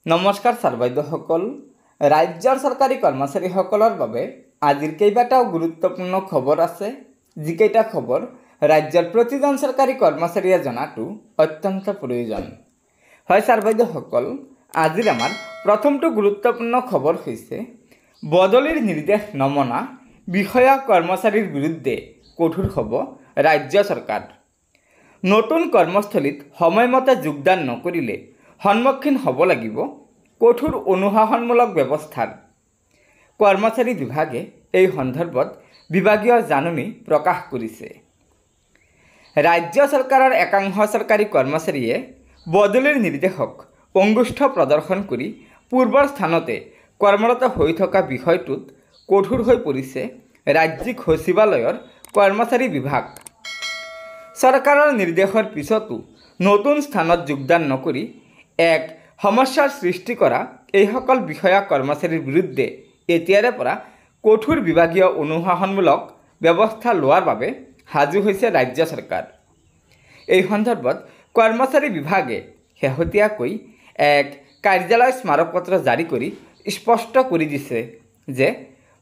নমস্কাৰ ছাৰ বাইদেউসকল। ৰাজ্যৰ চৰকাৰী কৰ্মচাৰীসকলৰ বাবে আজিৰ কেইবাটাও গুৰুত্বপূৰ্ণ খবৰ আছে, যিকেইটা খবৰ ৰাজ্যৰ প্ৰতিজন চৰকাৰী কৰ্মচাৰীয়ে জনাটো অত্যন্ত প্ৰয়োজন। হয় ছাৰ বাইদেউসকল, আজিৰ আমাৰ প্ৰথমটো গুৰুত্বপূৰ্ণ খবৰ হৈছে বদলিৰ নিৰ্দেশ নমনা বিষয়া কৰ্মচাৰীৰ বিৰুদ্ধে কঠোৰ হ'ব ৰাজ্য চৰকাৰ। নতুন কৰ্মস্থলীত সময়মতে যোগদান নকৰিলে সন্মুখীন হ'ব লাগিব কঠোৰ অনুশাসনমূলক ব্যৱস্থাৰ। কৰ্মচাৰী বিভাগে এই সন্দৰ্ভত বিভাগীয় জাননী প্ৰকাশ কৰিছে। ৰাজ্য চৰকাৰৰ একাংশ চৰকাৰী কৰ্মচাৰীয়ে বদলিৰ নিৰ্দেশক অঙ্গুষ্ঠ প্ৰদৰ্শন কৰি পূৰ্বৰ স্থানতে কৰ্মৰত হৈ থকা বিষয়টোত কঠোৰ হৈ পৰিছে ৰাজ্যিক সচিবালয়ৰ কৰ্মচাৰী বিভাগ। চৰকাৰৰ নিৰ্দেশৰ পিছতো নতুন স্থানত যোগদান নকৰি এক সমস্যাৰ সৃষ্টি কৰা এইসকল বিষয়া কৰ্মচাৰীৰ বিৰুদ্ধে এতিয়াৰে পৰা কঠোৰ বিভাগীয় অনুশাসনমূলক ব্যৱস্থা লোৱাৰ বাবে সাজু হৈছে ৰাজ্য চৰকাৰ। এই সন্দৰ্ভত কৰ্মচাৰী বিভাগে শেহতীয়াকৈ এক কাৰ্যালয় স্মাৰকপত্ৰ জাৰি কৰি স্পষ্ট কৰি দিছে যে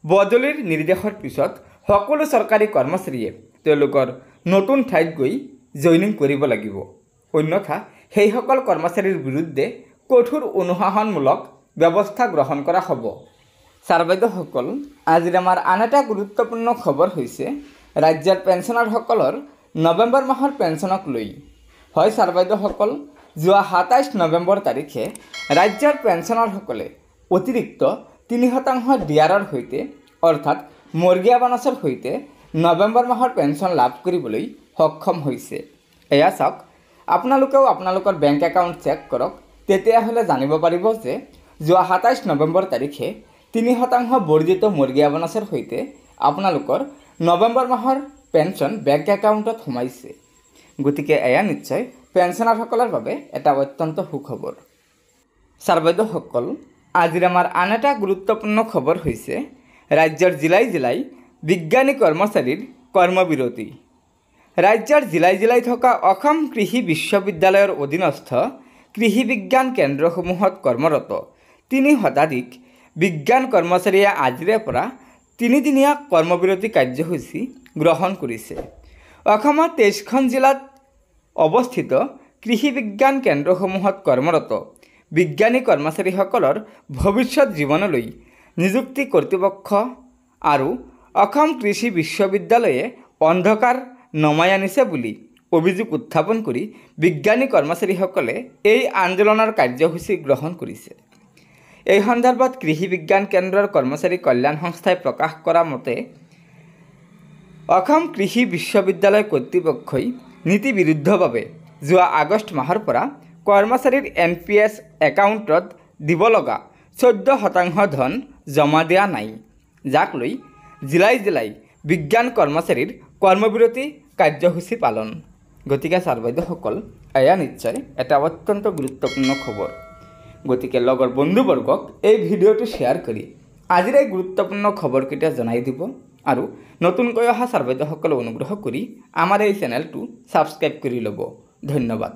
বদলিৰ নিৰ্দেশৰ পিছত সকলো চৰকাৰী কৰ্মচাৰীয়ে তেওঁলোকৰ নতুন ঠাইত গৈ জইনিং কৰিব লাগিব, অন্যথা সেইসকল কৰ্মচাৰীৰ বিৰুদ্ধে কঠোৰ অনুশাসনমূলক ব্যৱস্থা গ্ৰহণ কৰা হ'ব। ছাৰ বাইদেউসকল, আজিৰ আমাৰ আন এটা গুৰুত্বপূৰ্ণ খবৰ হৈছে ৰাজ্যৰ পেঞ্চনাৰসকলৰ নৱেম্বৰ মাহৰ পেঞ্চনক লৈ। হয় ছাৰ বাইদেউসকল, যোৱা ২৭ নৱেম্বৰ তাৰিখে ৰাজ্যৰ পেঞ্চনাৰসকলে অতিৰিক্ত ৩% ডিআৰৰ সৈতে অৰ্থাৎ মৰ্গীয়া বানচৰ সৈতে নৱেম্বৰ মাহৰ পেঞ্চন লাভ কৰিবলৈ সক্ষম হৈছে। এয়া চাওক, আপোনালোকেও আপোনালোকৰ বেংক একাউণ্ট চেক কৰক, তেতিয়াহ'লে জানিব পাৰিব যে যোৱা ২৭ নৱেম্বৰ তাৰিখে ৩% বৰ্ধিত মৰ্গীয়া বানচৰ সৈতে আপোনালোকৰ নৱেম্বৰ মাহৰ পেঞ্চন বেংক একাউণ্টত সোমাইছে। গতিকে এয়া নিশ্চয় পেঞ্চনাৰসকলৰ বাবে এটা অত্যন্ত সুখবৰ। ছাৰ বাইদেউসকল, আজিৰ আমাৰ আন এটা গুৰুত্বপূৰ্ণ খবৰ হৈছে ৰাজ্যৰ জিলাই জিলাই বিজ্ঞানী কৰ্মচাৰীৰ কৰ্মবিৰতি। ৰাজ্যৰ জিলাই জিলাই থকা অসম কৃষি বিশ্ববিদ্যালয়ৰ অধীনস্থ কৃষি বিজ্ঞান কেন্দ্ৰসমূহত কৰ্মৰত ৩ শতাধিক বিজ্ঞান কৰ্মচাৰীয়ে আজিৰে পৰা ৩ দিনীয়া কৰ্মবিৰতি কাৰ্যসূচী গ্ৰহণ কৰিছে। অসমৰ ২৩খন জিলাত অৱস্থিত কৃষি বিজ্ঞান কেন্দ্ৰসমূহত কৰ্মৰত বিজ্ঞানী কৰ্মচাৰীসকলৰ ভৱিষ্যত জীৱনলৈ নিযুক্তি কৰ্তৃপক্ষ আৰু অসম কৃষি বিশ্ববিদ্যালয়ে অন্ধকাৰ নমাই আনিছে বুলি অভিযোগ উত্থাপন কৰি বিজ্ঞানী কৰ্মচাৰীসকলে এই আন্দোলনৰ কাৰ্যসূচী গ্ৰহণ কৰিছে। এই সন্দৰ্ভত কৃষি বিজ্ঞান কেন্দ্ৰৰ কৰ্মচাৰী কল্যাণ সংস্থাই প্ৰকাশ কৰা মতে অসম কৃষি বিশ্ববিদ্যালয় কৰ্তৃপক্ষই নীতি বিৰুদ্ধভাৱে যোৱা আগষ্ট মাহৰ পৰা কৰ্মচাৰীৰ NPS একাউণ্টত দিব লগা 14% ধন জমা দিয়া নাই, যাক লৈ জিলাই জিলাই বিজ্ঞান কৰ্মচাৰীৰ কৰ্মবিৰতি কাৰ্যসূচী পালন। গতিকে ছাৰ বাইদেউসকল, এয়া নিশ্চয় এটা অত্যন্ত গুৰুত্বপূৰ্ণ খবৰ। গতিকে লগৰ বন্ধুবৰ্গক এই ভিডিঅ'টো শ্বেয়াৰ কৰি আজিৰ এই গুৰুত্বপূৰ্ণ খবৰকেইটা জনাই দিব আৰু নতুনকৈ অহা ছাৰ বাইদেউসকলে অনুগ্ৰহ কৰি আমাৰ এই চেনেলটো ছাবস্ক্ৰাইব কৰি ল'ব। ধন্যবাদ।